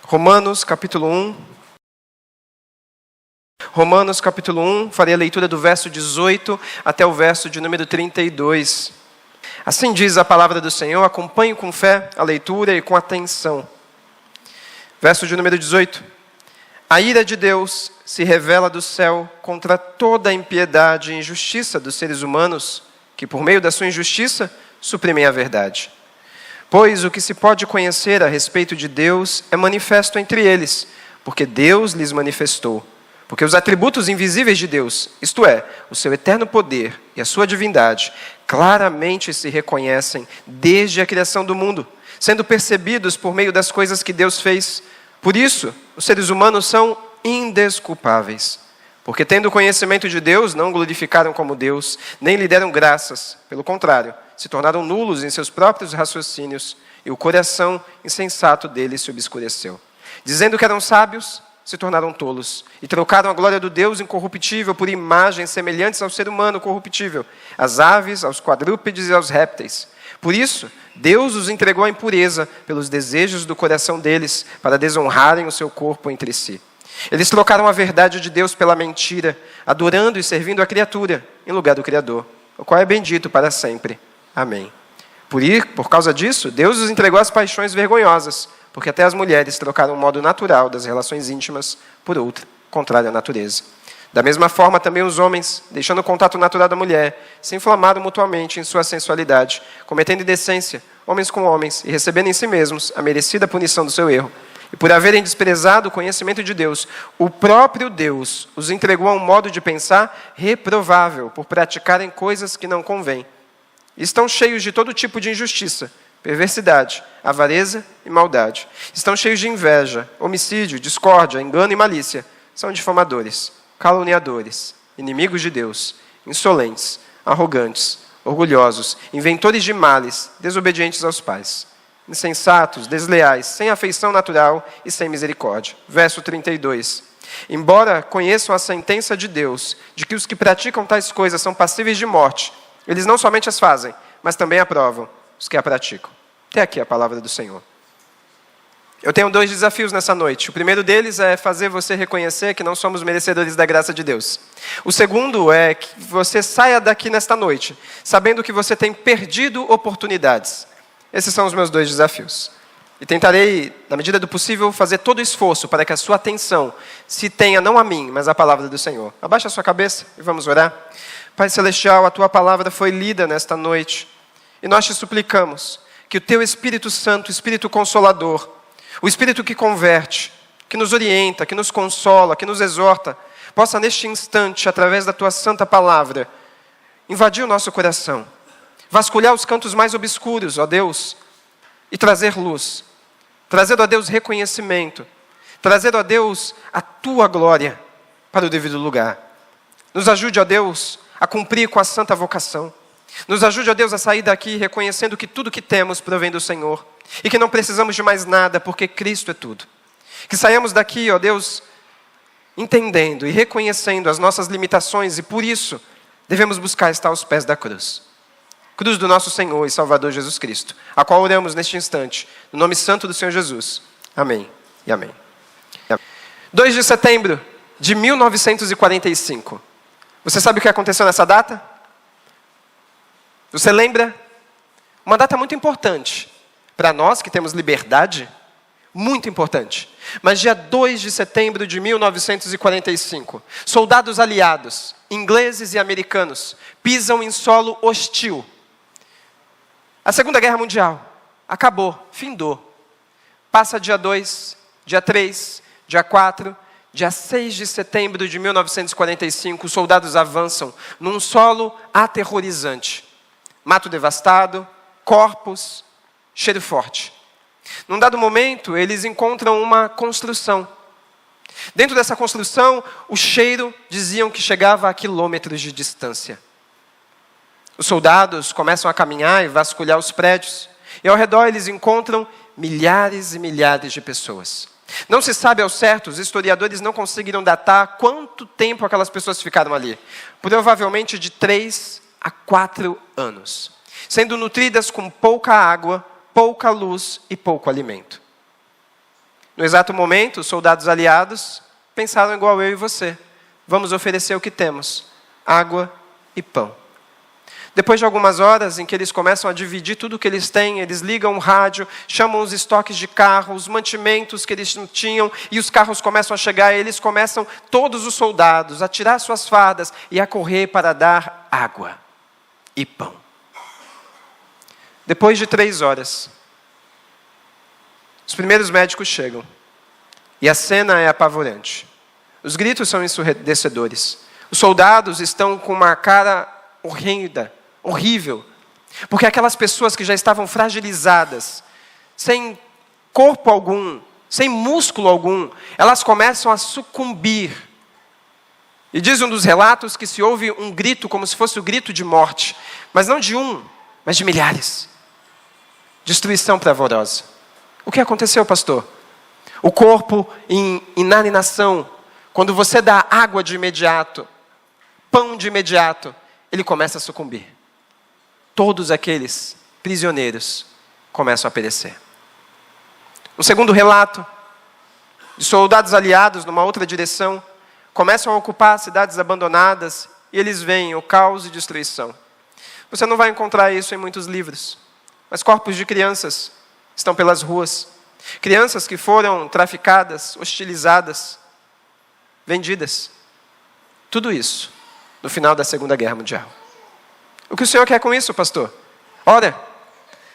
Romanos capítulo 1. Romanos capítulo 1, farei a leitura do verso 18 até o verso de número 32. Assim diz a palavra do Senhor, acompanhe com fé a leitura e com atenção. Verso de número 18. A ira de Deus se revela do céu contra toda a impiedade e injustiça dos seres humanos, que por meio da sua injustiça suprimem a verdade. Pois o que se pode conhecer a respeito de Deus é manifesto entre eles, porque Deus lhes manifestou. Porque os atributos invisíveis de Deus, isto é, o seu eterno poder e a sua divindade, claramente se reconhecem desde a criação do mundo, sendo percebidos por meio das coisas que Deus fez. Por isso, os seres humanos são indesculpáveis. Porque tendo conhecimento de Deus, não glorificaram como Deus, nem lhe deram graças. Pelo contrário, se tornaram nulos em seus próprios raciocínios, e o coração insensato deles se obscureceu. Dizendo que eram sábios, se tornaram tolos, e trocaram a glória do Deus incorruptível por imagens semelhantes ao ser humano corruptível, às aves, aos quadrúpedes e aos répteis. Por isso, Deus os entregou à impureza pelos desejos do coração deles, para desonrarem o seu corpo entre si. Eles trocaram a verdade de Deus pela mentira, adorando e servindo a criatura, em lugar do Criador, o qual é bendito para sempre. Amém. Por causa disso, Deus os entregou às paixões vergonhosas, porque até as mulheres trocaram o modo natural das relações íntimas por outra, contrária à natureza. Da mesma forma, também os homens, deixando o contato natural da mulher, se inflamaram mutuamente em sua sensualidade, cometendo indecência, homens com homens, e recebendo em si mesmos a merecida punição do seu erro. E por haverem desprezado o conhecimento de Deus, o próprio Deus os entregou a um modo de pensar reprovável, por praticarem coisas que não convêm. Estão cheios de todo tipo de injustiça, perversidade, avareza e maldade. Estão cheios de inveja, homicídio, discórdia, engano e malícia. São difamadores, caluniadores, inimigos de Deus, insolentes, arrogantes, orgulhosos, inventores de males, desobedientes aos pais, insensatos, desleais, sem afeição natural e sem misericórdia. Verso 32. Embora conheçam a sentença de Deus, de que os que praticam tais coisas são passíveis de morte, eles não somente as fazem, mas também aprovam os que a praticam. Até aqui a palavra do Senhor. Eu tenho 2 desafios nessa noite. O primeiro deles é fazer você reconhecer que não somos merecedores da graça de Deus. O segundo é que você saia daqui nesta noite, sabendo que você tem perdido oportunidades. Esses são os meus 2 desafios. E tentarei, na medida do possível, fazer todo o esforço para que a sua atenção se tenha não a mim, mas a palavra do Senhor. Abaixa a sua cabeça e vamos orar. Pai Celestial, a Tua palavra foi lida nesta noite. E nós te suplicamos que o Teu Espírito Santo, o Espírito Consolador, o Espírito que converte, que nos orienta, que nos consola, que nos exorta, possa neste instante, através da Tua Santa Palavra, invadir o nosso coração, vasculhar os cantos mais obscuros, ó Deus, e trazer luz, trazer, ó Deus, reconhecimento, trazer, ó Deus, a Tua glória para o devido lugar. Nos ajude, ó Deus, a cumprir com a santa vocação. Nos ajude, ó Deus, a sair daqui reconhecendo que tudo que temos provém do Senhor e que não precisamos de mais nada porque Cristo é tudo. Que saiamos daqui, ó Deus, entendendo e reconhecendo as nossas limitações e por isso devemos buscar estar aos pés da cruz. Cruz do nosso Senhor e Salvador Jesus Cristo, a qual oramos neste instante, no nome santo do Senhor Jesus. Amém e amém. 2 de setembro de 1945. Você sabe o que aconteceu nessa data? Você lembra? Uma data muito importante. Para nós que temos liberdade, muito importante. Mas dia 2 de setembro de 1945, soldados aliados, ingleses e americanos, pisam em solo hostil. A Segunda Guerra Mundial acabou, findou. Passa dia 2, dia 3, dia 4... Dia 6 de setembro de 1945, os soldados avançam num solo aterrorizante. Mato devastado, corpos, cheiro forte. Num dado momento, eles encontram uma construção. Dentro dessa construção, o cheiro diziam que chegava a quilômetros de distância. Os soldados começam a caminhar e vasculhar os prédios. E ao redor eles encontram milhares e milhares de pessoas. Não se sabe ao certo, os historiadores não conseguiram datar quanto tempo aquelas pessoas ficaram ali. Provavelmente de 3 a 4 anos. Sendo nutridas com pouca água, pouca luz e pouco alimento. No exato momento, os soldados aliados pensaram igual eu e você. Vamos oferecer o que temos: água e pão. Depois de algumas horas em que eles começam a dividir tudo o que eles têm, eles ligam o rádio, chamam os estoques de carro, os mantimentos que eles tinham, e os carros começam a chegar, e eles começam, todos os soldados, a tirar suas fardas e a correr para dar água e pão. Depois de 3 horas, os primeiros médicos chegam, e a cena é apavorante. Os gritos são ensurdecedores. Os soldados estão com uma cara horrível, porque aquelas pessoas que já estavam fragilizadas, sem corpo algum, sem músculo algum, elas começam a sucumbir. E diz um dos relatos que se ouve um grito como se fosse o grito de morte, mas não de um, mas de milhares. Destruição pavorosa. O que aconteceu, pastor? O corpo em inanição, quando você dá água de imediato, pão de imediato, ele começa a sucumbir. Todos aqueles prisioneiros começam a perecer. Um segundo relato, de soldados aliados numa outra direção, começam a ocupar cidades abandonadas e eles veem o caos e destruição. Você não vai encontrar isso em muitos livros, mas corpos de crianças estão pelas ruas. Crianças que foram traficadas, hostilizadas, vendidas. Tudo isso no final da Segunda Guerra Mundial. O que o Senhor quer com isso, pastor? Ora,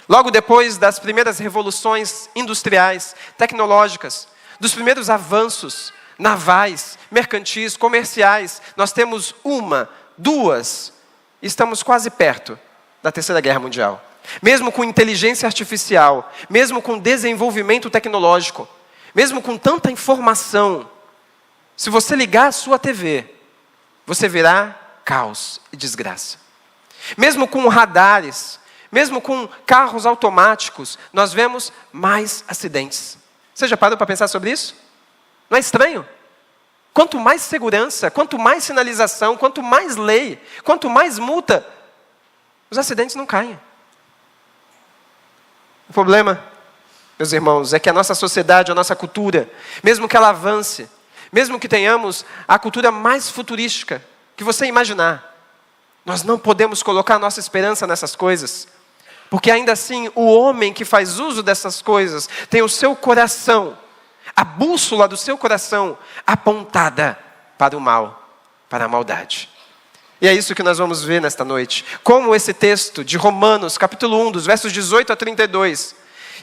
logo depois das primeiras revoluções industriais, tecnológicas, dos primeiros avanços navais, mercantis, comerciais, nós temos 1, 2, estamos quase perto da Terceira Guerra Mundial. Mesmo com inteligência artificial, mesmo com desenvolvimento tecnológico, mesmo com tanta informação, se você ligar a sua TV, você verá caos e desgraça. Mesmo com radares, mesmo com carros automáticos, nós vemos mais acidentes. Você já parou para pensar sobre isso? Não é estranho? Quanto mais segurança, quanto mais sinalização, quanto mais lei, quanto mais multa, os acidentes não caem. O problema, meus irmãos, é que a nossa sociedade, a nossa cultura, mesmo que ela avance, mesmo que tenhamos a cultura mais futurística que você imaginar, nós não podemos colocar nossa esperança nessas coisas, porque ainda assim o homem que faz uso dessas coisas tem o seu coração, a bússola do seu coração apontada para o mal, para a maldade. E é isso que nós vamos ver nesta noite. Como esse texto de Romanos, capítulo 1, dos versos 18 a 32,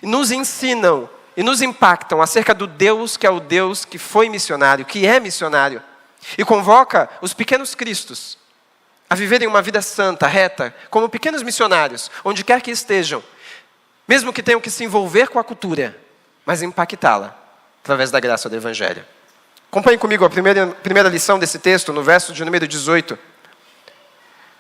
nos ensinam e nos impactam acerca do Deus que é o Deus que foi missionário, que é missionário, e convoca os pequenos cristos a viverem uma vida santa, reta, como pequenos missionários, onde quer que estejam, mesmo que tenham que se envolver com a cultura, mas impactá-la através da graça do Evangelho. Acompanhe comigo a primeira lição desse texto, no verso de número 18.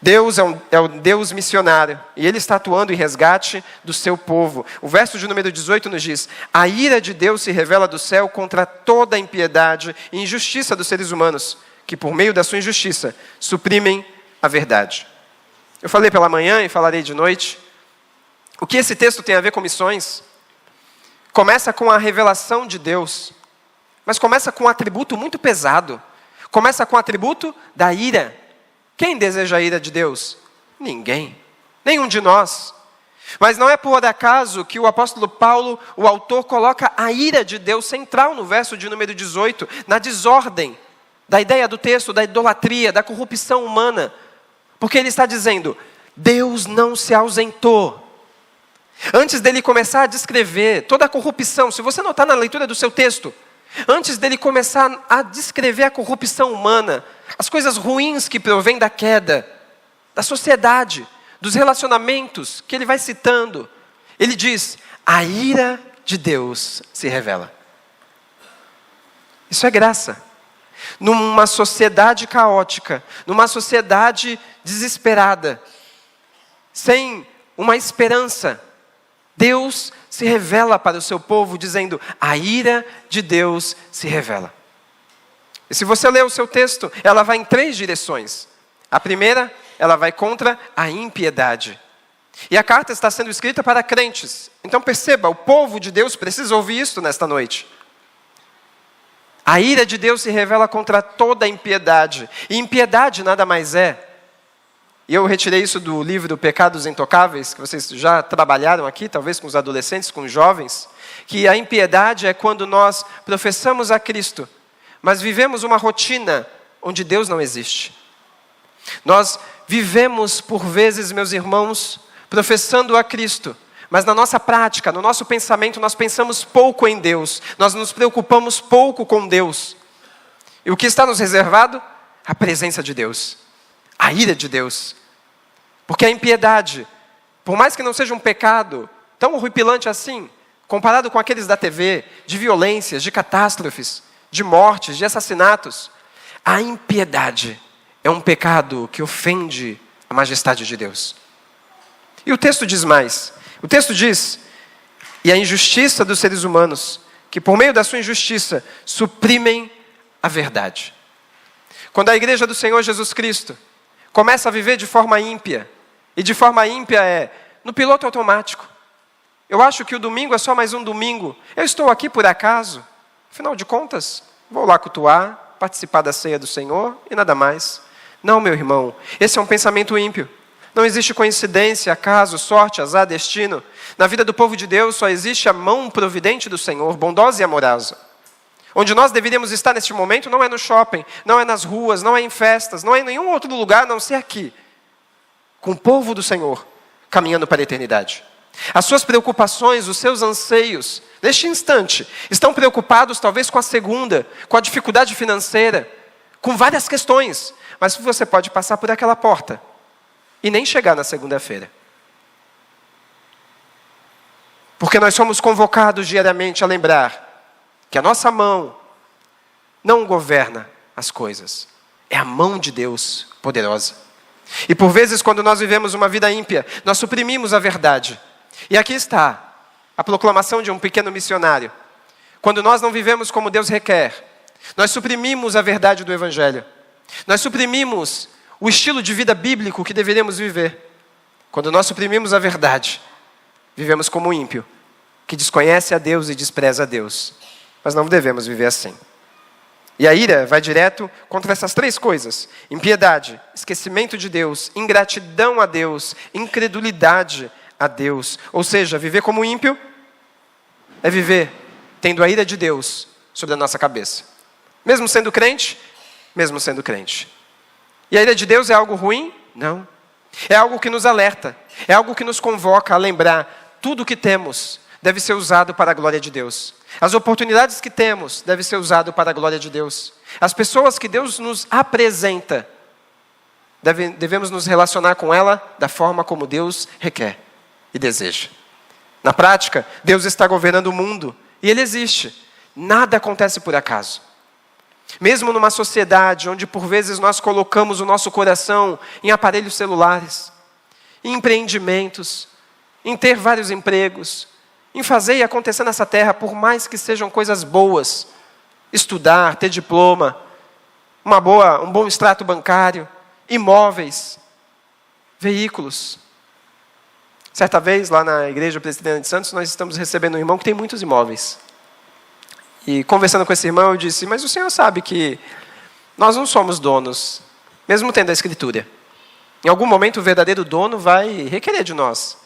Deus é o Deus missionário, e Ele está atuando em resgate do seu povo. O verso de número 18 nos diz: a ira de Deus se revela do céu contra toda a impiedade e injustiça dos seres humanos, que por meio da sua injustiça suprimem a verdade. Eu falei pela manhã e falarei de noite. O que esse texto tem a ver com missões? Começa com a revelação de Deus, mas começa com um atributo muito pesado. Começa com o atributo da ira. Quem deseja a ira de Deus? Ninguém. Nenhum de nós. Mas não é por acaso que o apóstolo Paulo, o autor, coloca a ira de Deus central no verso de número 18, na desordem da ideia do texto, da idolatria, da corrupção humana. Porque ele está dizendo, Deus não se ausentou. Antes dele começar a descrever toda a corrupção, se você notar na leitura do seu texto, antes dele começar a descrever a corrupção humana, as coisas ruins que provêm da queda, da sociedade, dos relacionamentos que ele vai citando, ele diz, a ira de Deus se revela. Isso é graça. Numa sociedade caótica, numa sociedade desesperada, sem uma esperança, Deus se revela para o seu povo dizendo, a ira de Deus se revela. E se você ler o seu texto, ela vai em 3 direções. A primeira, ela vai contra a impiedade. E a carta está sendo escrita para crentes. Então perceba, o povo de Deus precisa ouvir isso nesta noite. A ira de Deus se revela contra toda impiedade. E impiedade nada mais é. E eu retirei isso do livro Pecados Intocáveis, que vocês já trabalharam aqui, talvez com os adolescentes, com os jovens, que a impiedade é quando nós professamos a Cristo, mas vivemos uma rotina onde Deus não existe. Nós vivemos, por vezes, meus irmãos, professando a Cristo, mas na nossa prática, no nosso pensamento, nós pensamos pouco em Deus, nós nos preocupamos pouco com Deus. E o que está nos reservado? A presença de Deus, a ira de Deus. Porque a impiedade, por mais que não seja um pecado tão horripilante assim, comparado com aqueles da TV, de violências, de catástrofes, de mortes, de assassinatos, a impiedade é um pecado que ofende a majestade de Deus. E o texto diz mais. O texto diz, e a injustiça dos seres humanos, que por meio da sua injustiça suprimem a verdade. Quando a igreja do Senhor Jesus Cristo começa a viver de forma ímpia, e de forma ímpia é no piloto automático. Eu acho que o domingo é só mais um domingo. Eu estou aqui por acaso. Afinal de contas, vou lá cultuar, participar da ceia do Senhor e nada mais. Não, meu irmão, esse é um pensamento ímpio. Não existe coincidência, acaso, sorte, azar, destino. Na vida do povo de Deus só existe a mão providente do Senhor, bondosa e amorosa. Onde nós deveríamos estar neste momento não é no shopping, não é nas ruas, não é em festas, não é em nenhum outro lugar a não ser aqui. Com o povo do Senhor, caminhando para a eternidade. As suas preocupações, os seus anseios, neste instante, estão preocupados talvez com a segunda, com a dificuldade financeira, com várias questões. Mas você pode passar por aquela porta e nem chegar na segunda-feira. Porque nós somos convocados diariamente a lembrar que a nossa mão não governa as coisas. É a mão de Deus poderosa. E por vezes, quando nós vivemos uma vida ímpia, nós suprimimos a verdade. E aqui está a proclamação de um pequeno missionário. Quando nós não vivemos como Deus requer, nós suprimimos a verdade do Evangelho. Nós suprimimos o estilo de vida bíblico que deveríamos viver. Quando nós suprimimos a verdade, vivemos como um ímpio, que desconhece a Deus e despreza a Deus. Mas não devemos viver assim. E a ira vai direto contra essas três coisas. Impiedade, esquecimento de Deus, ingratidão a Deus, incredulidade a Deus. Ou seja, viver como ímpio é viver tendo a ira de Deus sobre a nossa cabeça. Mesmo sendo crente, mesmo sendo crente. E a ira de Deus é algo ruim? Não. É algo que nos alerta, é algo que nos convoca a lembrar tudo o que temos deve ser usado para a glória de Deus. As oportunidades que temos devem ser usadas para a glória de Deus. As pessoas que Deus nos apresenta, devemos nos relacionar com ela da forma como Deus requer e deseja. Na prática, Deus está governando o mundo e Ele existe. Nada acontece por acaso. Mesmo numa sociedade onde por vezes nós colocamos o nosso coração em aparelhos celulares, em empreendimentos, em ter vários empregos, em fazer e acontecer nessa terra, por mais que sejam coisas boas, estudar, ter diploma, um bom extrato bancário, imóveis, veículos. Certa vez, lá na igreja presbiteriana de Santos, nós estamos recebendo um irmão que tem muitos imóveis. E conversando com esse irmão, eu disse, mas o senhor sabe que nós não somos donos, mesmo tendo a escritura. Em algum momento o verdadeiro dono vai requerer de nós.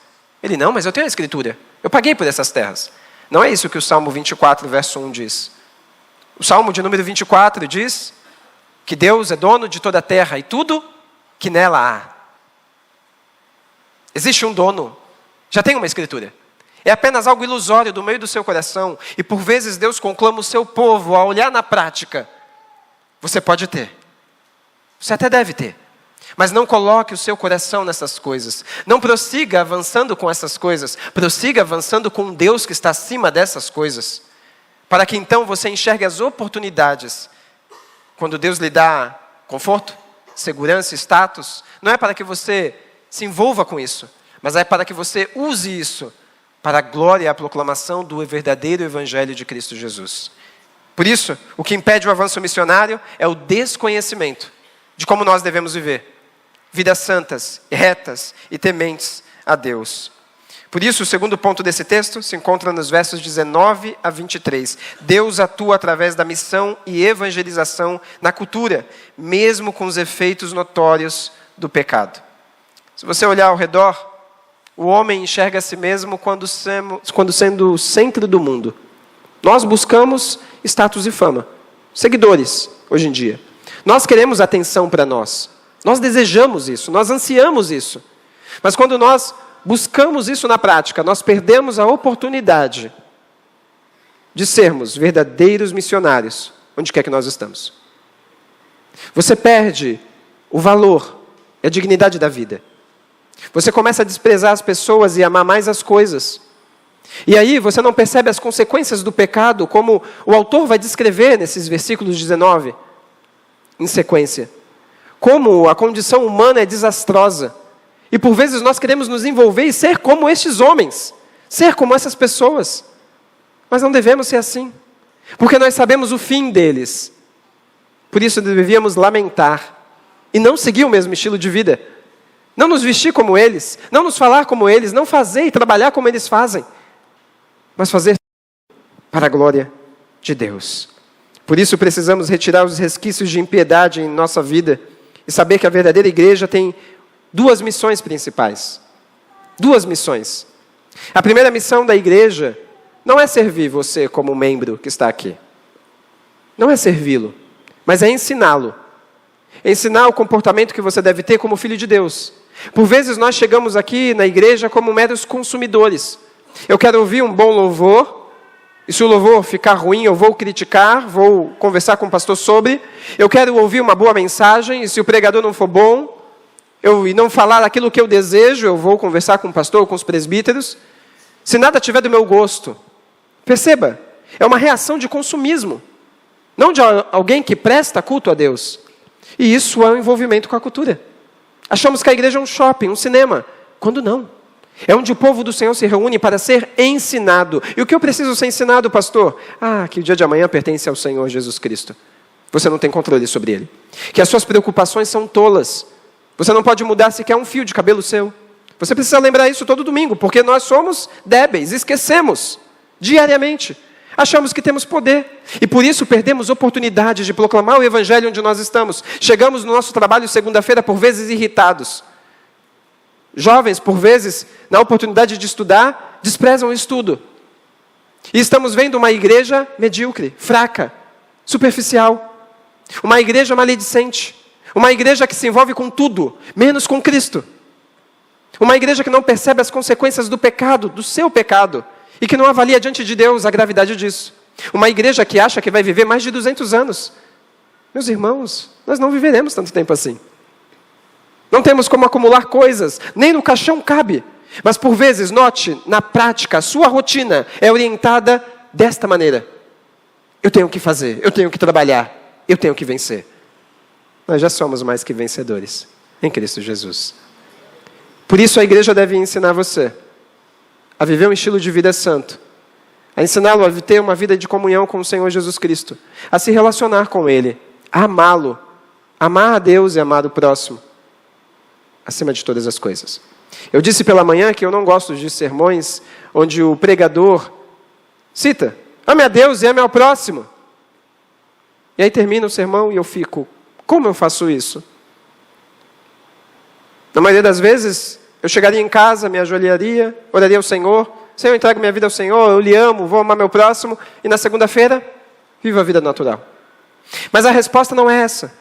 Ele, não, mas eu tenho a escritura. Eu paguei por essas terras. Não é isso que o Salmo 24, verso 1 diz. O Salmo de número 24 diz que Deus é dono de toda a terra e tudo que nela há. Existe um dono. Já tem uma escritura. É apenas algo ilusório do meio do seu coração. E por vezes Deus conclama o seu povo a olhar na prática. Você pode ter. Você até deve ter. Mas não coloque o seu coração nessas coisas. Não prossiga avançando com essas coisas. Prossiga avançando com um Deus que está acima dessas coisas. Para que então você enxergue as oportunidades. Quando Deus lhe dá conforto, segurança, status, não é para que você se envolva com isso, mas é para que você use isso para a glória e a proclamação do verdadeiro Evangelho de Cristo Jesus. Por isso, o que impede o avanço missionário é o desconhecimento de como nós devemos viver. Vidas santas, retas e tementes a Deus. Por isso, o segundo ponto desse texto se encontra nos versos 19 a 23. Deus atua através da missão e evangelização na cultura, mesmo com os efeitos notórios do pecado. Se você olhar ao redor, o homem enxerga a si mesmo quando sendo o centro do mundo. Nós buscamos status e fama, seguidores, hoje em dia. Nós queremos atenção para nós. Nós desejamos isso, nós ansiamos isso. Mas quando nós buscamos isso na prática, nós perdemos a oportunidade de sermos verdadeiros missionários, onde quer que nós estamos. Você perde o valor e a dignidade da vida. Você começa a desprezar as pessoas e amar mais as coisas. E aí você não percebe as consequências do pecado, como o autor vai descrever nesses versículos 19, em sequência. Como a condição humana é desastrosa. E por vezes nós queremos nos envolver e ser como estes homens, ser como essas pessoas. Mas não devemos ser assim, porque nós sabemos o fim deles. Por isso devíamos lamentar e não seguir o mesmo estilo de vida. Não nos vestir como eles, não nos falar como eles, não fazer e trabalhar como eles fazem, mas fazer para a glória de Deus. Por isso precisamos retirar os resquícios de impiedade em nossa vida e saber que a verdadeira igreja tem duas missões principais. Duas missões. A primeira missão da igreja não é servir você como membro que está aqui. Não é servi-lo, mas é ensiná-lo. Ensinar o comportamento que você deve ter como filho de Deus. Por vezes nós chegamos aqui na igreja como meros consumidores. Eu quero ouvir um bom louvor, e se o louvor ficar ruim eu vou criticar, vou conversar com o pastor sobre. Eu quero ouvir uma boa mensagem, e se o pregador não for bom, e não falar aquilo que eu desejo, eu vou conversar com o pastor ou com os presbíteros. Se nada tiver do meu gosto, perceba, é uma reação de consumismo, não de alguém que presta culto a Deus. E isso é um envolvimento com a cultura. Achamos que a igreja é um shopping, um cinema, quando não. É onde o povo do Senhor se reúne para ser ensinado. E o que eu preciso ser ensinado, pastor? Que o dia de amanhã pertence ao Senhor Jesus Cristo. Você não tem controle sobre ele. Que as suas preocupações são tolas. Você não pode mudar sequer um fio de cabelo seu. Você precisa lembrar isso todo domingo, porque nós somos débeis, esquecemos diariamente. Achamos que temos poder. E por isso perdemos oportunidade de proclamar o evangelho onde nós estamos. Chegamos no nosso trabalho segunda-feira, por vezes irritados. Jovens, por vezes, na oportunidade de estudar, desprezam o estudo. E estamos vendo uma igreja medíocre, fraca, superficial. Uma igreja maledicente. Uma igreja que se envolve com tudo, menos com Cristo. Uma igreja que não percebe as consequências do pecado, do seu pecado, e que não avalia diante de Deus a gravidade disso. Uma igreja que acha que vai viver mais de 200 anos. Meus irmãos, nós não viveremos tanto tempo assim. Não temos como acumular coisas, nem no caixão cabe. Mas por vezes, note, na prática, a sua rotina é orientada desta maneira. Eu tenho que fazer, eu tenho que trabalhar, eu tenho que vencer. Nós já somos mais que vencedores em Cristo Jesus. Por isso a igreja deve ensinar você a viver um estilo de vida santo, a ensiná-lo a ter uma vida de comunhão com o Senhor Jesus Cristo, a se relacionar com Ele, a amá-lo, amar a Deus e amar o próximo, acima de todas as coisas. Eu disse pela manhã que eu não gosto de sermões onde o pregador cita, ame a Deus e ame ao próximo. E aí termina o sermão e eu fico, como eu faço isso? Na maioria das vezes, eu chegaria em casa, me ajoelharia, oraria ao Senhor, Senhor, eu entrego minha vida ao Senhor, eu lhe amo, vou amar meu próximo, e na segunda-feira, vivo a vida natural. Mas a resposta não é essa.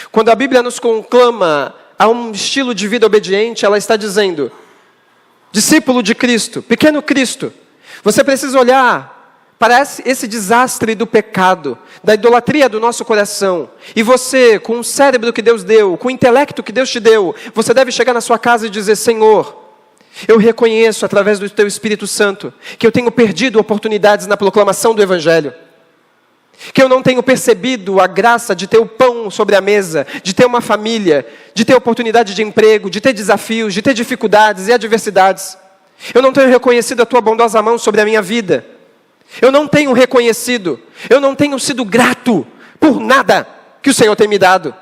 Quando a Bíblia nos conclama a um estilo de vida obediente, ela está dizendo, discípulo de Cristo, pequeno Cristo, você precisa olhar para esse desastre do pecado, da idolatria do nosso coração. E você, com o cérebro que Deus deu, com o intelecto que Deus te deu, você deve chegar na sua casa e dizer, Senhor, eu reconheço através do Teu Espírito Santo que eu tenho perdido oportunidades na proclamação do Evangelho. Que eu não tenho percebido a graça de ter o pão sobre a mesa, de ter uma família, de ter oportunidade de emprego, de ter desafios, de ter dificuldades e adversidades. Eu não tenho reconhecido a Tua bondosa mão sobre a minha vida. Eu não tenho reconhecido, eu não tenho sido grato por nada que o Senhor tem me dado.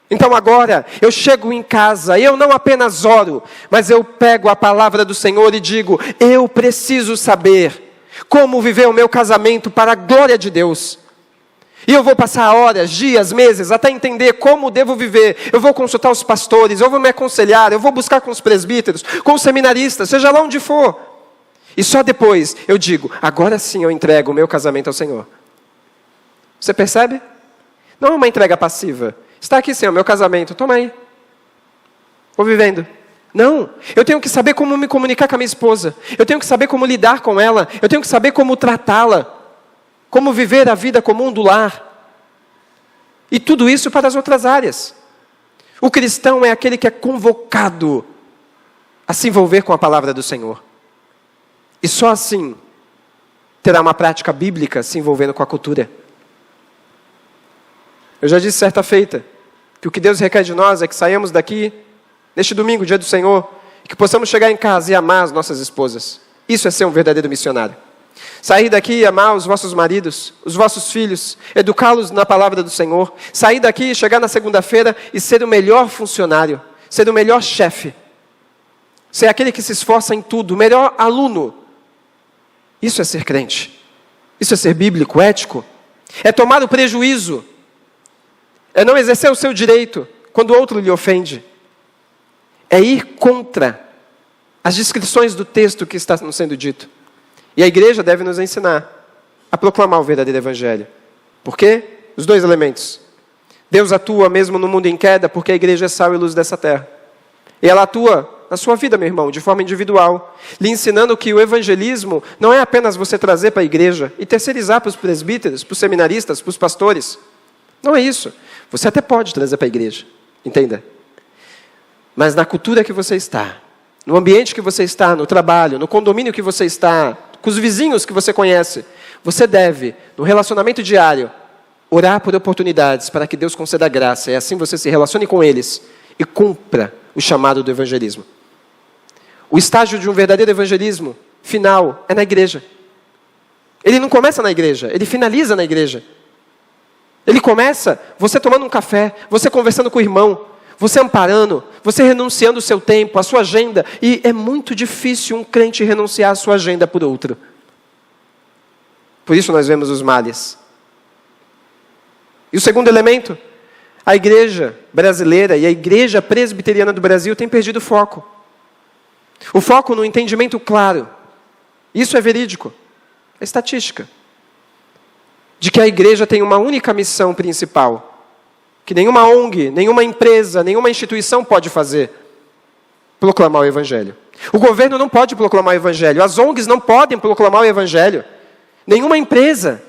Então agora eu chego em casa, eu não apenas oro, mas eu pego a palavra do Senhor e digo: eu preciso saber como viver o meu casamento para a glória de Deus. E eu vou passar horas, dias, meses, até entender como devo viver. Eu vou consultar os pastores, eu vou me aconselhar, eu vou buscar com os presbíteros, com os seminaristas, seja lá onde for. E só depois eu digo: agora sim eu entrego o meu casamento ao Senhor. Você percebe? Não é uma entrega passiva. Está aqui, Senhor, meu casamento, toma aí. Vou vivendo. Não, eu tenho que saber como me comunicar com a minha esposa. Eu tenho que saber como lidar com ela. Eu tenho que saber como tratá-la. Como viver a vida comum do lar. E tudo isso para as outras áreas. O cristão é aquele que é convocado a se envolver com a palavra do Senhor. E só assim terá uma prática bíblica se envolvendo com a cultura. Eu já disse certa feita que o que Deus requer de nós é que saiamos daqui, neste domingo, dia do Senhor, e que possamos chegar em casa e amar as nossas esposas. Isso é ser um verdadeiro missionário. Sair daqui e amar os vossos maridos, os vossos filhos, educá-los na palavra do Senhor. Sair daqui e chegar na segunda-feira e ser o melhor funcionário, ser o melhor chefe. Ser aquele que se esforça em tudo, o melhor aluno. Isso é ser crente. Isso é ser bíblico, ético. É tomar o prejuízo. É não exercer o seu direito quando o outro lhe ofende. É ir contra as descrições do texto que está nos sendo dito. E a igreja deve nos ensinar a proclamar o verdadeiro evangelho. Por quê? Os dois elementos. Deus atua mesmo no mundo em queda porque a igreja é sal e luz dessa terra. E ela atua na sua vida, meu irmão, de forma individual, lhe ensinando que o evangelismo não é apenas você trazer para a igreja e terceirizar para os presbíteros, para os seminaristas, para os pastores. Não é isso. Você até pode trazer para a igreja, entenda. Mas na cultura que você está, no ambiente que você está, no trabalho, no condomínio que você está, com os vizinhos que você conhece, você deve, no relacionamento diário, orar por oportunidades para que Deus conceda graça. E assim você se relacione com eles e cumpra o chamado do evangelismo. O estágio de um verdadeiro evangelismo final é na igreja. Ele não começa na igreja, ele finaliza na igreja. Ele começa você tomando um café, você conversando com o irmão, você amparando, você renunciando o seu tempo, a sua agenda. E é muito difícil um crente renunciar a sua agenda por outro. Por isso nós vemos os males. E o segundo elemento, a igreja brasileira e a igreja presbiteriana do Brasil tem perdido o foco. O foco no entendimento claro. Isso é verídico, é estatística. De que a igreja tem uma única missão principal, que nenhuma ONG, nenhuma empresa, nenhuma instituição pode fazer: proclamar o evangelho. O governo não pode proclamar o evangelho, as ONGs não podem proclamar o evangelho, nenhuma empresa,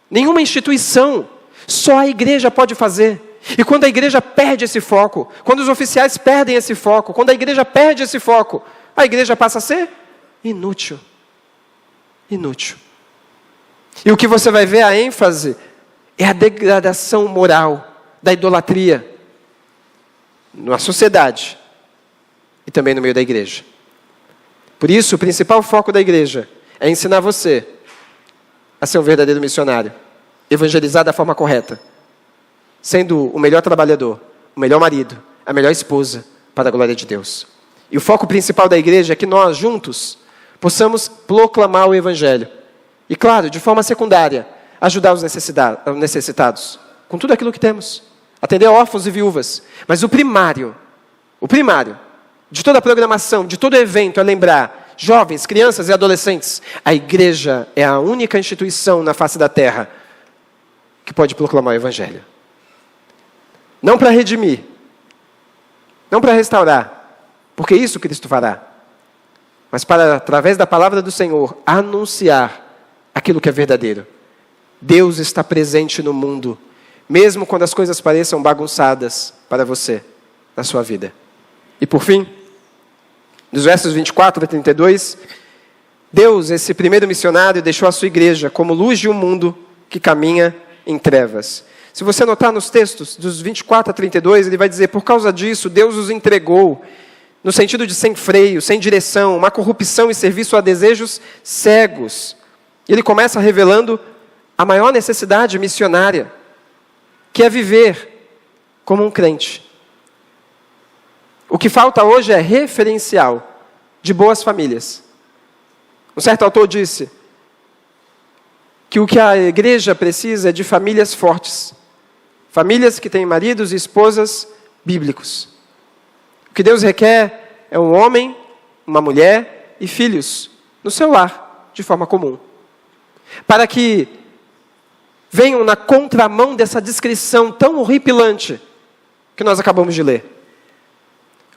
nenhuma instituição, só a igreja pode fazer. E quando a igreja perde esse foco, quando os oficiais perdem esse foco, quando a igreja perde esse foco, a igreja passa a ser inútil. Inútil. E o que você vai ver, a ênfase, é a degradação moral da idolatria na sociedade e também no meio da igreja. Por isso, o principal foco da igreja é ensinar você a ser um verdadeiro missionário, evangelizar da forma correta, sendo o melhor trabalhador, o melhor marido, a melhor esposa, para a glória de Deus. E o foco principal da igreja é que nós, juntos, possamos proclamar o evangelho. E claro, de forma secundária, ajudar os necessitados, com tudo aquilo que temos. Atender órfãos e viúvas. Mas o primário, de toda a programação, de todo evento, é lembrar, jovens, crianças e adolescentes, a igreja é a única instituição na face da terra que pode proclamar o evangelho. Não para redimir, não para restaurar, porque isso Cristo fará, mas para, através da palavra do Senhor, anunciar aquilo que é verdadeiro. Deus está presente no mundo, mesmo quando as coisas pareçam bagunçadas para você, na sua vida. E por fim, nos versos 24 a 32, Deus, esse primeiro missionário, deixou a sua igreja como luz de um mundo que caminha em trevas. Se você notar nos textos, dos 24 a 32, ele vai dizer: por causa disso, Deus os entregou, no sentido de sem freio, sem direção, uma corrupção e serviço a desejos cegos. Ele começa revelando a maior necessidade missionária, que é viver como um crente. O que falta hoje é referencial de boas famílias. Um certo autor disse que o que a igreja precisa é de famílias fortes. Famílias que têm maridos e esposas bíblicos. O que Deus requer é um homem, uma mulher e filhos no seu lar, de forma comum. Para que venham na contramão dessa descrição tão horripilante que nós acabamos de ler.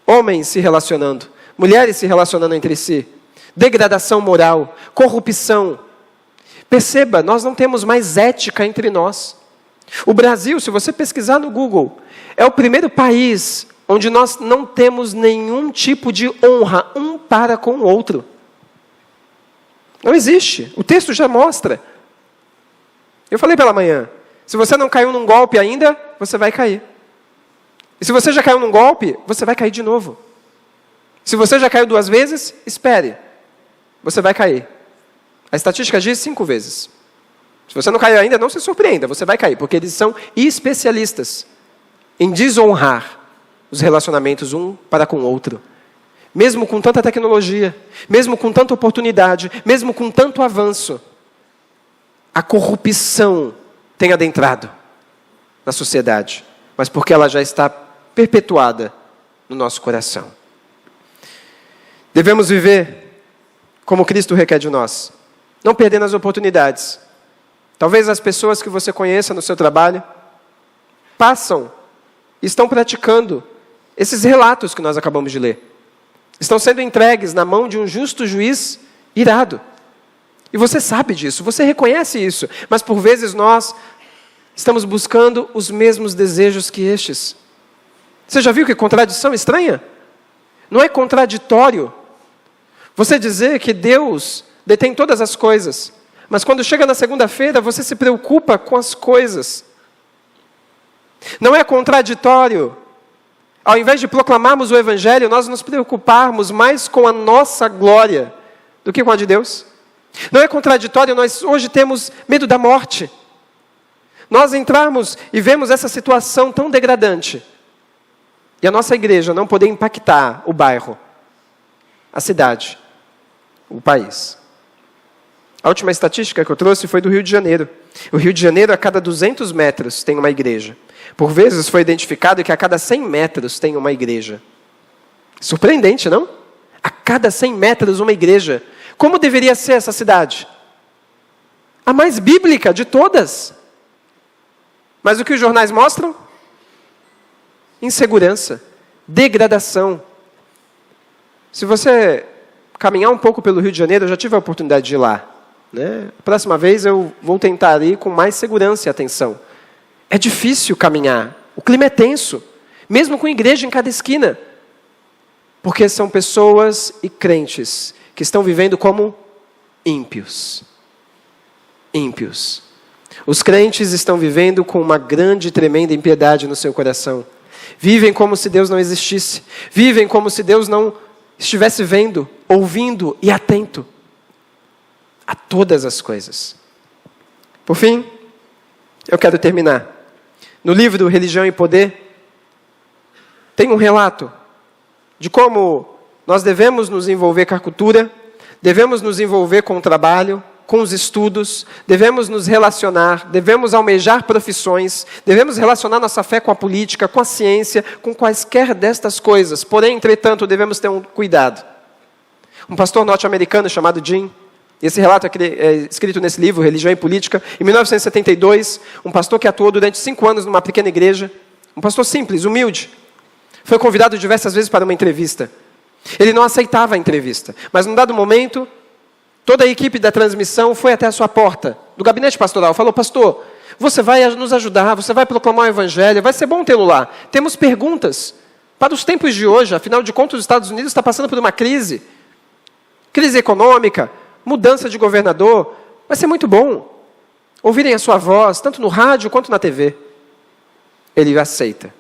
Homens se relacionando, mulheres se relacionando entre si, degradação moral, corrupção. Perceba, nós não temos mais ética entre nós. O Brasil, se você pesquisar no Google, é o primeiro país onde nós não temos nenhum tipo de honra um para com o outro. Não existe. O texto já mostra. Eu falei pela manhã, se você não caiu num golpe ainda, você vai cair. E se você já caiu num golpe, você vai cair de novo. Se você já caiu 2 vezes, espere. Você vai cair. A estatística diz 5 vezes. Se você não caiu ainda, não se surpreenda, você vai cair, porque eles são especialistas em desonrar os relacionamentos um para com o outro. Mesmo com tanta tecnologia, mesmo com tanta oportunidade, mesmo com tanto avanço, a corrupção tem adentrado na sociedade, mas porque ela já está perpetuada no nosso coração. Devemos viver como Cristo requer de nós, não perdendo as oportunidades. Talvez as pessoas que você conheça no seu trabalho estão praticando esses relatos que nós acabamos de ler. Estão sendo entregues na mão de um justo juiz irado. E você sabe disso, você reconhece isso, mas por vezes nós estamos buscando os mesmos desejos que estes. Você já viu que contradição estranha? Não é contraditório você dizer que Deus detém todas as coisas, mas quando chega na segunda-feira você se preocupa com as coisas. Não é contraditório, ao invés de proclamarmos o Evangelho, nós nos preocuparmos mais com a nossa glória do que com a de Deus. Não é contraditório, nós hoje temos medo da morte. Nós entrarmos e vemos essa situação tão degradante. E a nossa igreja não poder impactar o bairro, a cidade, o país. A última estatística que eu trouxe foi do Rio de Janeiro. O Rio de Janeiro, a cada 200 metros, tem uma igreja. Por vezes foi identificado que a cada 100 metros tem uma igreja. Surpreendente, não? A cada 100 metros uma igreja. Como deveria ser essa cidade? A mais bíblica de todas. Mas o que os jornais mostram? Insegurança, degradação. Se você caminhar um pouco pelo Rio de Janeiro, eu já tive a oportunidade de ir lá. Né? A próxima vez eu vou tentar ir com mais segurança e atenção. É difícil caminhar, o clima é tenso, mesmo com igreja em cada esquina. Porque são pessoas e crentes que estão vivendo como ímpios. Ímpios. Os crentes estão vivendo com uma grande e tremenda impiedade no seu coração. Vivem como se Deus não existisse. Vivem como se Deus não estivesse vendo, ouvindo e atento a todas as coisas. Por fim, eu quero terminar. No livro Religião e Poder, tem um relato de como nós devemos nos envolver com a cultura, devemos nos envolver com o trabalho, com os estudos, devemos nos relacionar, devemos almejar profissões, devemos relacionar nossa fé com a política, com a ciência, com quaisquer destas coisas. Porém, entretanto, devemos ter um cuidado. Um pastor norte-americano chamado Jim, esse relato é escrito nesse livro, Religião e Política, em 1972, um pastor que atuou durante 5 anos numa pequena igreja, um pastor simples, humilde, foi convidado diversas vezes para uma entrevista. Ele não aceitava a entrevista, mas num dado momento, toda a equipe da transmissão foi até a sua porta, do gabinete pastoral, falou: pastor, você vai nos ajudar, você vai proclamar o Evangelho, vai ser bom tê-lo lá. Temos perguntas para os tempos de hoje, afinal de contas os Estados Unidos está passando por uma crise econômica, mudança de governador, vai ser muito bom ouvirem a sua voz, tanto no rádio quanto na TV. Ele aceita.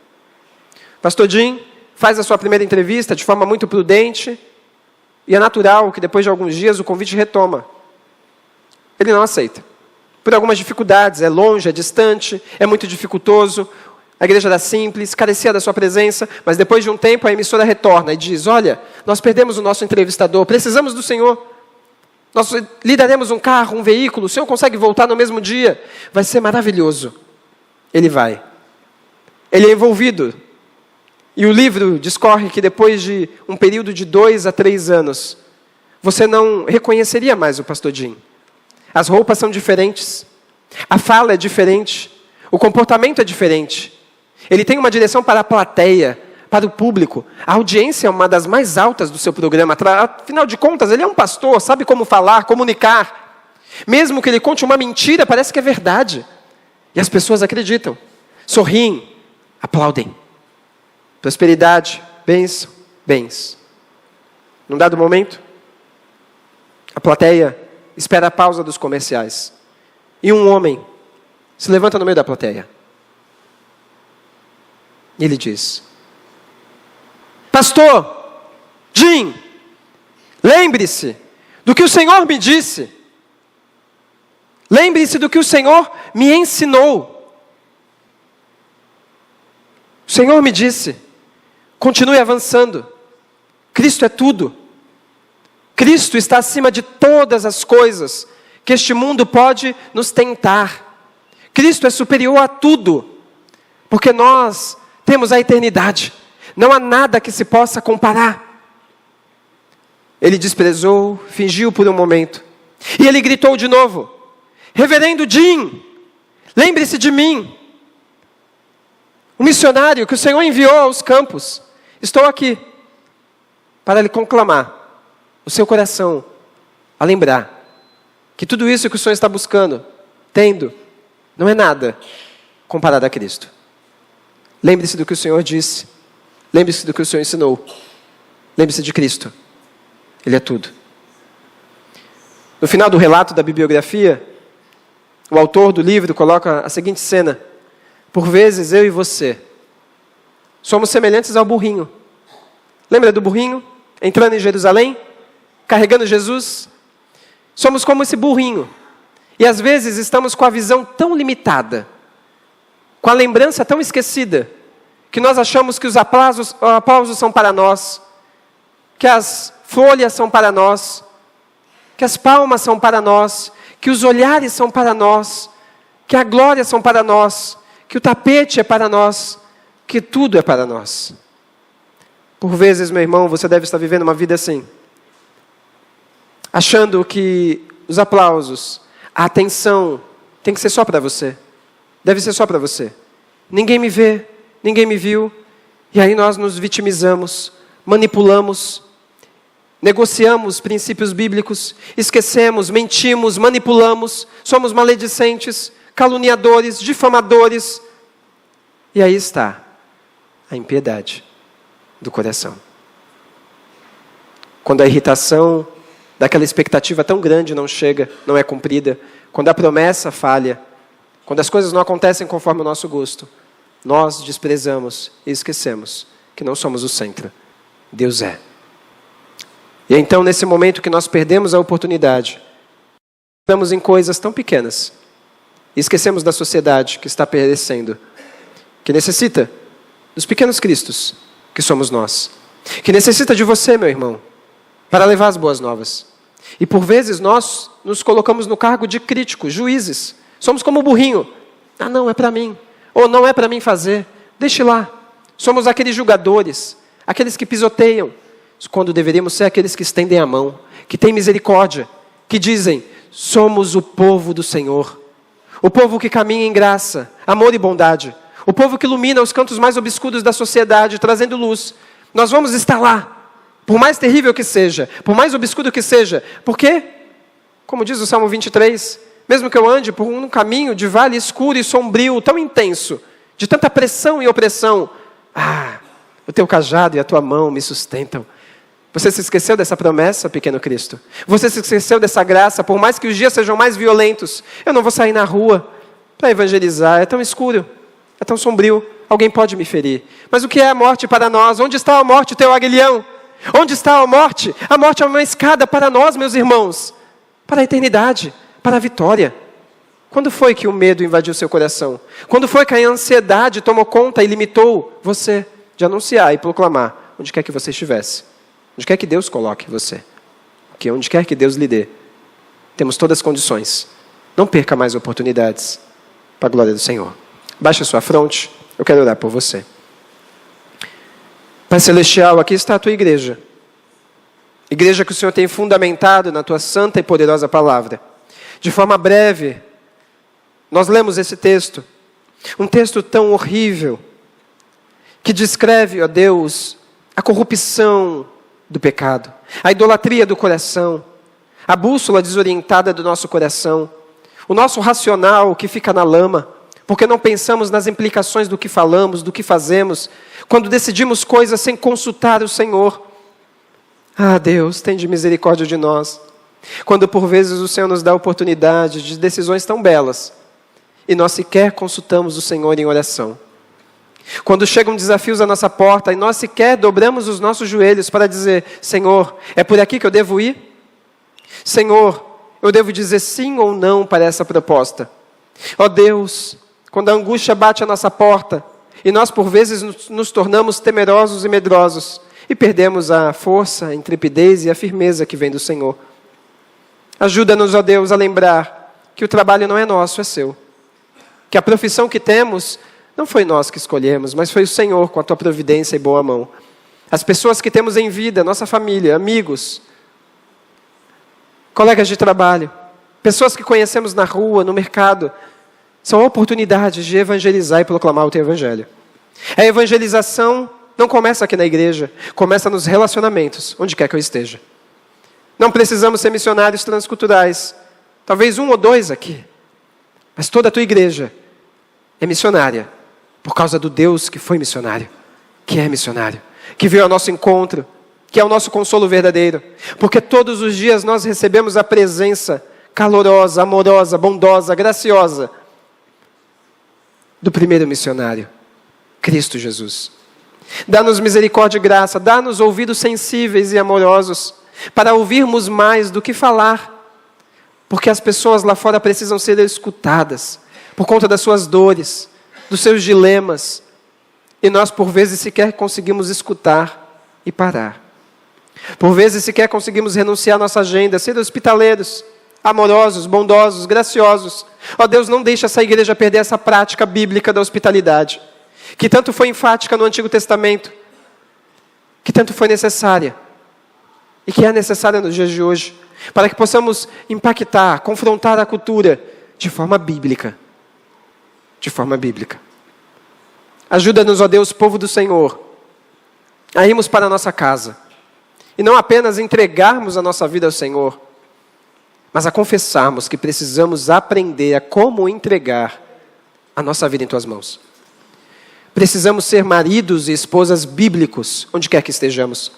Pastor Jim faz a sua primeira entrevista de forma muito prudente, e é natural que depois de alguns dias o convite retoma. Ele não aceita. Por algumas dificuldades, é longe, é distante, é muito dificultoso, A igreja era simples, carecia da sua presença, mas depois de um tempo a emissora retorna e diz: olha, nós perdemos o nosso entrevistador, precisamos do senhor. Nós lhe daremos um carro, um veículo, o senhor consegue voltar no mesmo dia? Vai ser maravilhoso. Ele vai. Ele é envolvido. E o livro discorre que depois de um período de 2 a 3 anos, você não reconheceria mais o pastor Jim. As roupas são diferentes, a fala é diferente, o comportamento é diferente. Ele tem uma direção para a plateia, para o público. A audiência é uma das mais altas do seu programa. Afinal de contas, ele é um pastor, sabe como falar, comunicar. Mesmo que ele conte uma mentira, parece que é verdade. E as pessoas acreditam, sorriem, aplaudem. Prosperidade, bênção, bens. Num dado momento, a plateia espera a pausa dos comerciais. E um homem se levanta no meio da plateia. E ele diz: pastor Jim, lembre-se do que o Senhor me disse. Lembre-se do que o Senhor me ensinou. O Senhor me disse: continue avançando. Cristo é tudo. Cristo está acima de todas as coisas que este mundo pode nos tentar. Cristo é superior a tudo, porque nós temos a eternidade. Não há nada que se possa comparar. Ele desprezou, fingiu por um momento. E ele gritou de novo: reverendo Jim, lembre-se de mim. O missionário que o Senhor enviou aos campos. Estou aqui para lhe conclamar o seu coração a lembrar que tudo isso que o Senhor está buscando, tendo, não é nada comparado a Cristo. Lembre-se do que o Senhor disse. Lembre-se do que o Senhor ensinou. Lembre-se de Cristo. Ele é tudo. No final do relato da bibliografia, o autor do livro coloca a seguinte cena: por vezes eu e você somos semelhantes ao burrinho. Lembra do burrinho entrando em Jerusalém, carregando Jesus? Somos como esse burrinho. E às vezes estamos com a visão tão limitada, com a lembrança tão esquecida, que nós achamos que os aplausos são para nós, que as folhas são para nós, que as palmas são para nós, que os olhares são para nós, que a glória são para nós, que o tapete é para nós, que tudo é para nós. Por vezes, meu irmão, você deve estar vivendo uma vida assim, achando que os aplausos, a atenção, tem que ser só para você. Deve ser só para você. Ninguém me vê, ninguém me viu. E aí nós nos vitimizamos, manipulamos, negociamos princípios bíblicos, esquecemos, mentimos, manipulamos, somos maledicentes, caluniadores, difamadores. E aí está a impiedade do coração. Quando a irritação daquela expectativa tão grande não chega, não é cumprida, quando a promessa falha, quando as coisas não acontecem conforme o nosso gosto, nós desprezamos e esquecemos que não somos o centro. Deus é. E então, nesse momento que nós perdemos a oportunidade, estamos em coisas tão pequenas, e esquecemos da sociedade que está perecendo, que necessita dos pequenos cristos, que somos nós, que necessita de você, meu irmão, para levar as boas novas. E por vezes nós nos colocamos no cargo de críticos, juízes. Somos como o burrinho. Ah, não, é para mim. Ou não é para mim fazer. Deixe lá. Somos aqueles julgadores, aqueles que pisoteiam, quando deveríamos ser aqueles que estendem a mão, que têm misericórdia, que dizem: somos o povo do Senhor. O povo que caminha em graça, amor e bondade. O povo que ilumina os cantos mais obscuros da sociedade, trazendo luz. Nós vamos estar lá, por mais terrível que seja, por mais obscuro que seja. Porque, como diz o Salmo 23, mesmo que eu ande por um caminho de vale escuro e sombrio, tão intenso, de tanta pressão e opressão, o teu cajado e a tua mão me sustentam. Você se esqueceu dessa promessa, pequeno Cristo? Você se esqueceu dessa graça, por mais que os dias sejam mais violentos? Eu não vou sair na rua para evangelizar, é tão escuro, é tão sombrio, alguém pode me ferir. Mas o que é a morte para nós? Onde está a morte, teu aguilhão? Onde está a morte? A morte é uma escada para nós, meus irmãos, para a eternidade, para a vitória. Quando foi que o medo invadiu seu coração? Quando foi que a ansiedade tomou conta e limitou você de anunciar e proclamar onde quer que você estivesse? Onde quer que Deus coloque você? Porque onde quer que Deus lhe dê, temos todas as condições. Não perca mais oportunidades para a glória do Senhor. Baixe a sua fronte, eu quero orar por você. Pai Celestial, aqui está a tua igreja. Igreja que o Senhor tem fundamentado na tua santa e poderosa palavra. De forma breve, nós lemos esse texto. Um texto tão horrível, que descreve, ó Deus, a corrupção do pecado, a idolatria do coração, a bússola desorientada do nosso coração, o nosso racional que fica na lama, porque não pensamos nas implicações do que falamos, do que fazemos, quando decidimos coisas sem consultar o Senhor. Ah, Deus, tende misericórdia de nós. Quando por vezes o Senhor nos dá a oportunidade de decisões tão belas, e nós sequer consultamos o Senhor em oração. Quando chegam desafios à nossa porta, e nós sequer dobramos os nossos joelhos para dizer: Senhor, é por aqui que eu devo ir? Senhor, eu devo dizer sim ou não para essa proposta? Ó Deus, quando a angústia bate à nossa porta, e nós por vezes nos tornamos temerosos e medrosos, e perdemos a força, a intrepidez e a firmeza que vem do Senhor. Ajuda-nos, ó Deus, a lembrar que o trabalho não é nosso, é seu. Que a profissão que temos não foi nós que escolhemos, mas foi o Senhor com a tua providência e boa mão. As pessoas que temos em vida, nossa família, amigos, colegas de trabalho, pessoas que conhecemos na rua, no mercado, são oportunidades de evangelizar e proclamar o teu evangelho. A evangelização não começa aqui na igreja, começa nos relacionamentos, onde quer que eu esteja. Não precisamos ser missionários transculturais, talvez 1 ou 2 aqui, mas toda a tua igreja é missionária, por causa do Deus que foi missionário, que é missionário, que veio ao nosso encontro, que é o nosso consolo verdadeiro, porque todos os dias nós recebemos a presença calorosa, amorosa, bondosa, graciosa do primeiro missionário, Cristo Jesus. Dá-nos misericórdia e graça, dá-nos ouvidos sensíveis e amorosos, para ouvirmos mais do que falar, porque as pessoas lá fora precisam ser escutadas, por conta das suas dores, dos seus dilemas, e nós por vezes sequer conseguimos escutar e parar. Por vezes sequer conseguimos renunciar à nossa agenda, ser hospitaleiros, amorosos, bondosos, graciosos. Ó Deus, não deixa essa igreja perder essa prática bíblica da hospitalidade, que tanto foi enfática no Antigo Testamento, que tanto foi necessária, e que é necessária nos dias de hoje, para que possamos impactar, confrontar a cultura de forma bíblica. De forma bíblica. Ajuda-nos, ó Deus, povo do Senhor, a irmos para a nossa casa, e não apenas entregarmos a nossa vida ao Senhor, mas a confessarmos que precisamos aprender a como entregar a nossa vida em tuas mãos. Precisamos ser maridos e esposas bíblicos, onde quer que estejamos,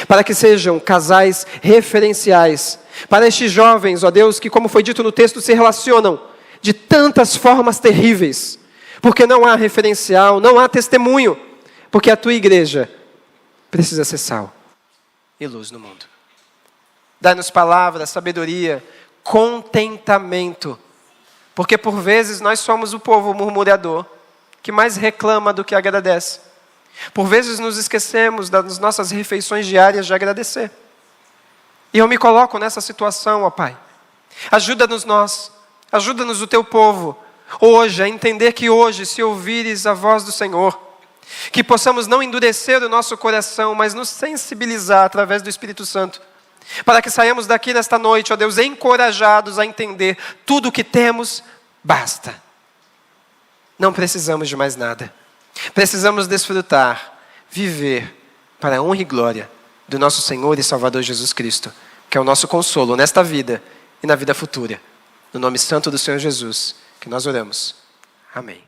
para que sejam casais referenciais, para estes jovens, ó Deus, que como foi dito no texto, se relacionam de tantas formas terríveis, porque não há referencial, não há testemunho, porque a tua igreja precisa ser sal e luz no mundo. Dá-nos palavra, sabedoria, contentamento, porque por vezes nós somos o povo murmurador, que mais reclama do que agradece. Por vezes nos esquecemos das nossas refeições diárias de agradecer. E eu me coloco nessa situação, ó Pai. Ajuda-nos nós, ajuda-nos o teu povo, hoje, a entender que hoje, se ouvires a voz do Senhor, que possamos não endurecer o nosso coração, mas nos sensibilizar através do Espírito Santo, para que saiamos daqui nesta noite, ó Deus, encorajados a entender tudo o que temos, basta. Não precisamos de mais nada. Precisamos desfrutar, viver para a honra e glória do nosso Senhor e Salvador Jesus Cristo, que é o nosso consolo nesta vida e na vida futura. No nome santo do Senhor Jesus, que nós oramos. Amém.